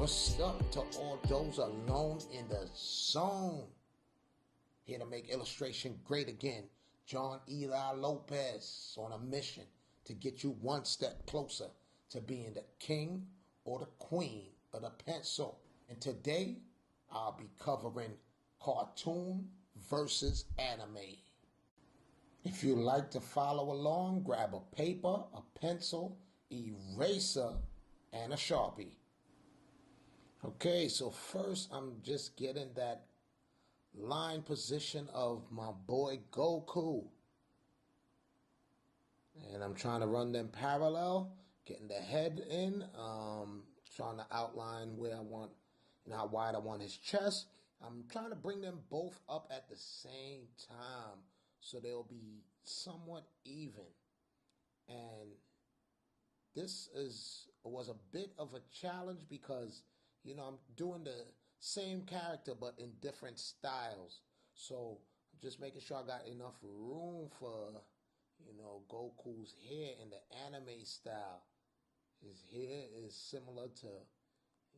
What's up to all those alone in the zone? Here to make illustration great again. John Eli Lopez on a mission to get you one step closer to being the king or the queen of the pencil. And today I'll be covering cartoon versus anime. If you like to follow along, grab a paper, a pencil, eraser, and a Sharpie. Okay, so first I'm just getting that line position of my boy Goku. And I'm trying to run them parallel, getting the head in, trying to outline where I want, how wide I want his chest. I'm trying to bring them both up at the same time so they'll be somewhat even. And this was a bit of a challenge because I'm doing the same character but in different styles. So I'm just making sure I got enough room for, Goku's hair in the anime style. His hair is similar to,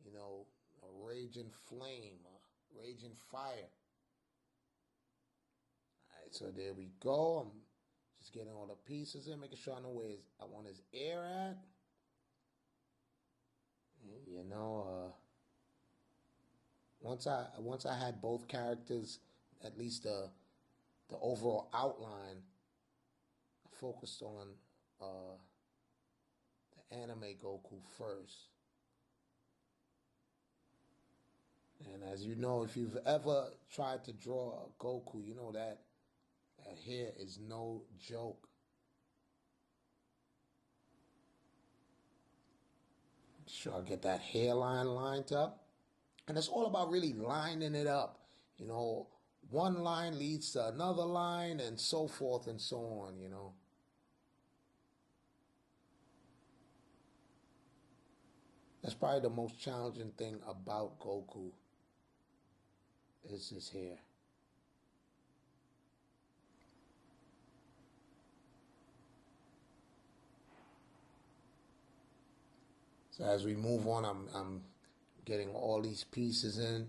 a raging flame, a raging fire. All right, so there we go. I'm just getting all the pieces in, making sure I know where I want his ear at. Once I had both characters, at least the overall outline, I focused on the anime Goku first. And as you know, if you've ever tried to draw a Goku, you know that hair is no joke. Sure, I get that hairline lined up. And it's all about really lining it up. One line leads to another line and so forth and so on. That's probably the most challenging thing about Goku is his hair. So as we move on, I'm getting all these pieces in.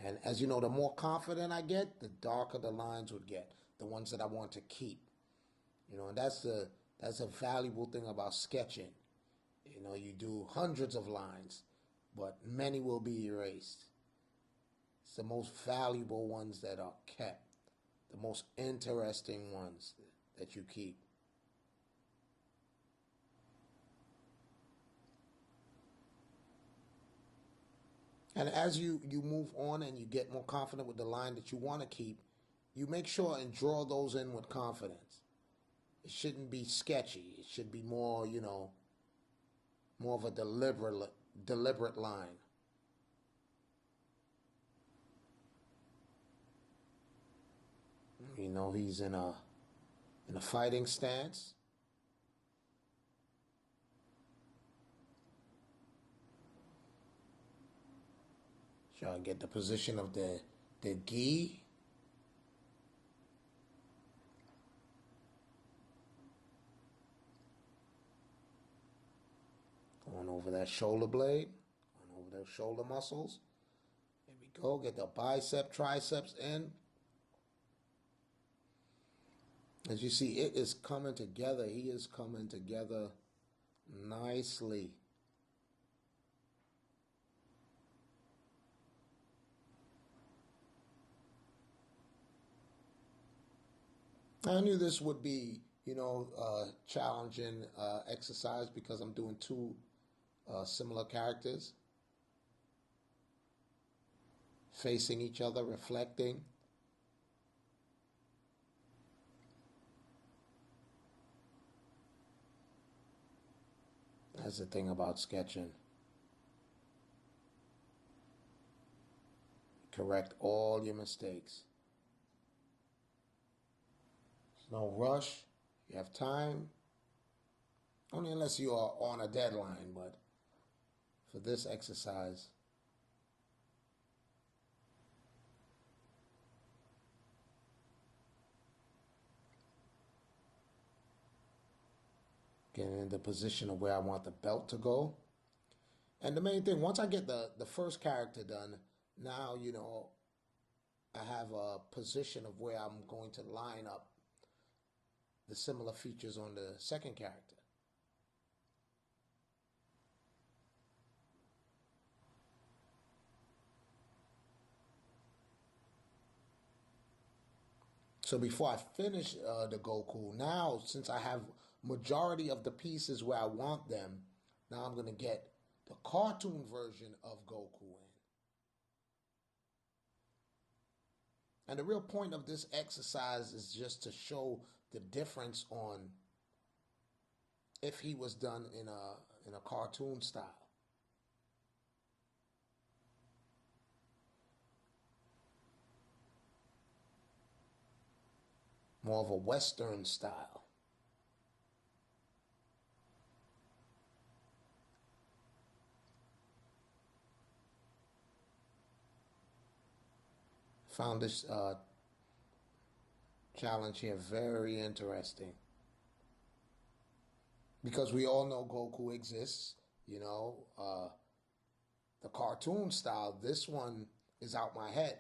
And as you know, the more confident I get, the darker the lines would get. The ones that I want to keep. And that's a valuable thing about sketching. You do hundreds of lines, but many will be erased. It's the most valuable ones that are kept. The most interesting ones that you keep. And as you move on and you get more confident with the line that you want to keep, you make sure and draw those in with confidence. It shouldn't be sketchy. It should be more, more of a deliberate line. He's in a fighting stance. Try to get the position of the gi. Going over that shoulder blade. Going over those shoulder muscles. There we go. Get the bicep, triceps in. As you see, it is coming together. He is coming together nicely. I knew this would be, challenging exercise because I'm doing two similar characters facing each other, reflecting. That's the thing about sketching. Correct all your mistakes. No rush. You have time. Only unless you are on a deadline, but for this exercise, getting in the position of where I want the belt to go. And the main thing, once I get the first character done, now, I have a position of where I'm going to line up the similar features on the second character. So before I finish the Goku, now since I have majority of the pieces where I want them, now I'm gonna get the cartoon version of Goku in. And the real point of this exercise is just to show the difference on if he was done in a cartoon style. More of a Western style. Found this challenge here very interesting. Because we all know Goku exists, the cartoon style, this one is out my head.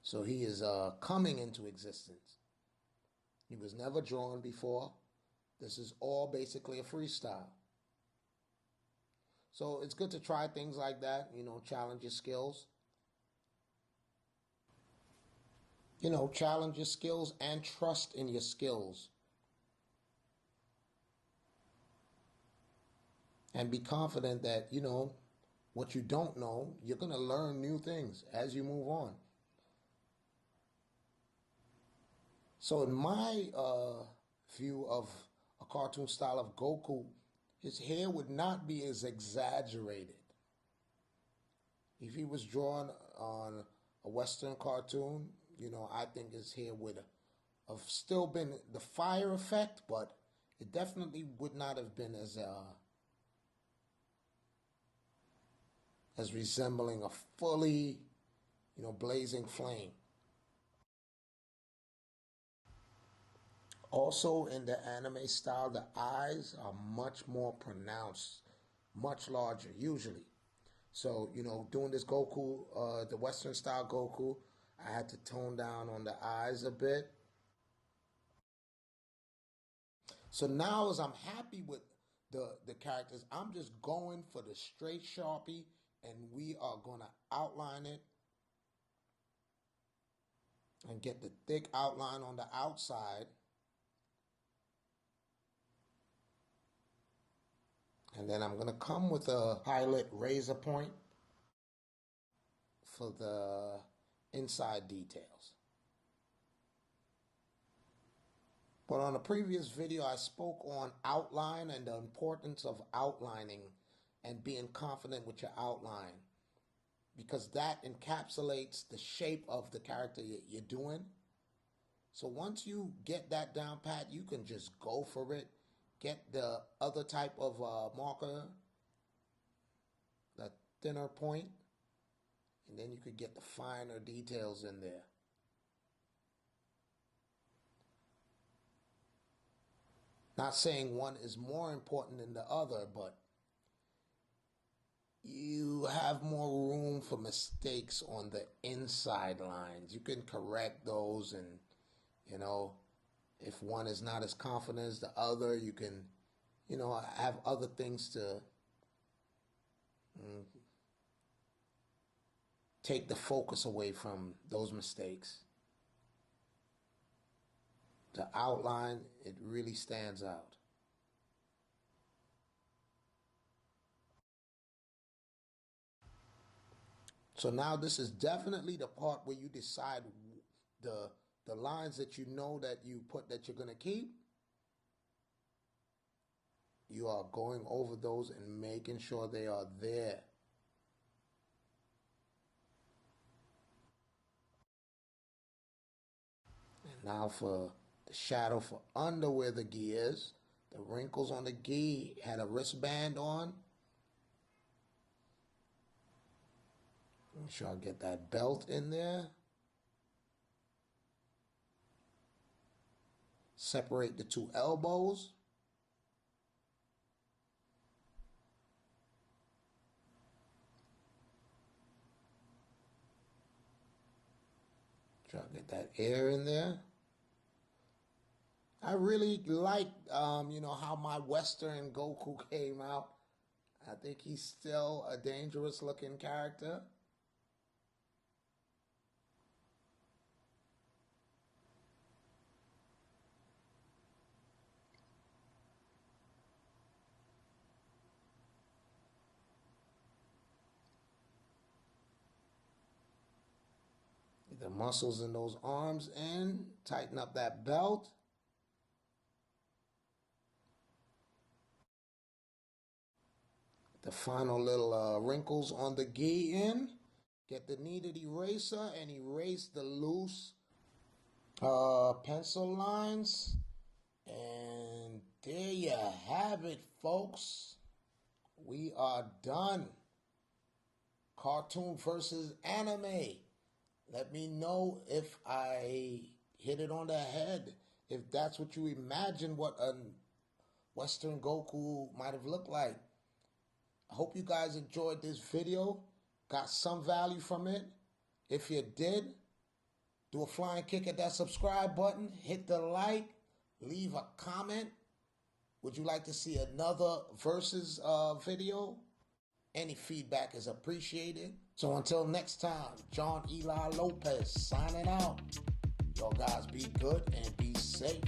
So he is coming into existence. He was never drawn before. This is all basically a freestyle. So it's good to try things like that, challenge your skills. Challenge your skills and trust in your skills. And be confident that, what you don't know, you're going to learn new things as you move on. So in my view of a cartoon style of Goku, his hair would not be as exaggerated. If he was drawn on a Western cartoon, I think his hair would have still been the fire effect, but it definitely would not have been as resembling a fully, blazing flame. Also, in the anime style, the eyes are much more pronounced, much larger, usually. So, doing this Goku, the Western style Goku, I had to tone down on the eyes a bit. So now, as I'm happy with the characters, I'm just going for the straight Sharpie, and we are going to outline it and get the thick outline on the outside. And then I'm going to come with a highlight razor point for the inside details. But on a previous video, I spoke on outline and the importance of outlining and being confident with your outline, because that encapsulates the shape of the character you're doing. So once you get that down pat, you can just go for it. Get the other type of marker, the thinner point, and then you could get the finer details in there. Not saying one is more important than the other, but you have more room for mistakes on the inside lines. You can correct those, and if one is not as confident as the other, you can have other things to take the focus away from those mistakes. The outline, it really stands out. So now this is definitely the part where you decide the lines that that you put that you're going to keep. You are going over those and making sure they are there. And now for the shadow for under where the gi is. The wrinkles on the gi had a wristband on. Make sure I get that belt in there. Separate the two elbows. Try to get that air in there. I really like, how my Western Goku came out. I think he's still a dangerous looking character. Get the muscles in those arms in. Tighten up that belt. The final little wrinkles on the gi in. Get the kneaded eraser and erase the loose pencil lines. And there you have it, folks. We are done. Cartoon versus anime. Let me know if I hit it on the head. If that's what you imagine what a Western Goku might have looked like. I hope you guys enjoyed this video, got some value from it. If you did, do a flying kick at that subscribe button, hit the like, leave a comment. Would you like to see another versus video? Any feedback is appreciated. So until next time, John Eli Lopez signing out. Y'all guys be good and be safe.